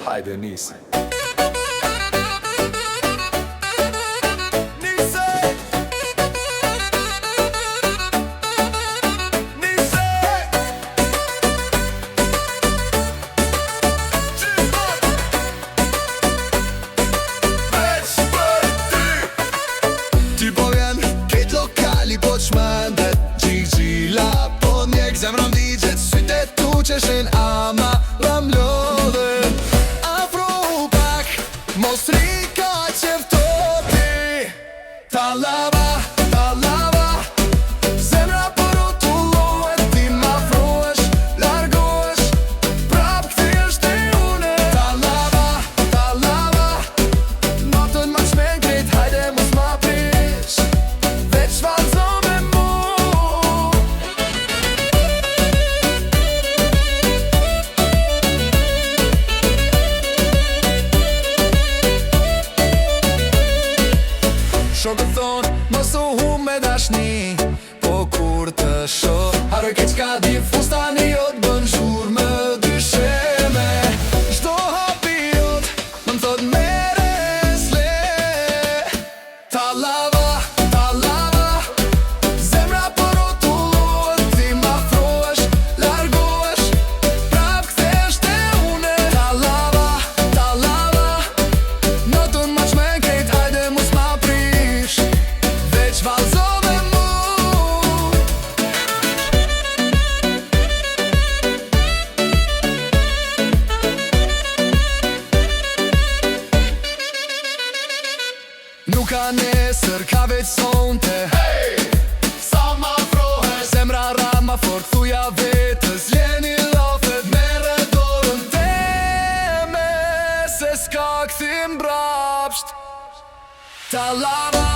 hajde nisi. Ty po vjen kejt lokali po t'shmendet Gjiggjila po njek zemrën digjet Syte tu qeshin ama lam lodhen Afro pak mos rika qeftoti Talava, talava Zemra po rotullohet Ti m'afrohesh, largohesh Prap kthehesh te une Talava, talava Natën ma shmen krejt hajde mos ma prish Veç vazhdo me mu Shokët thonë mos u hum me dashni Po kur të shoh Haroj keq ka di fustani jot bën zhur më dysheme Shdo hapi jot më thot mere s'le Talava, talava Zemra po rotullohet Ti m'afrohesh, largohesh Prap kthehesh te une Talava, talava Natën ma qmen krejt hajde mos ma prish Veç vazhdo me mu Nuk ka nesër, ka veç sonte Hey! Sa ma afrohesh Zemra ra ma fort thuja vetës Ljeni lafet mere dorën teme Se s'ka kthim brapsht Talava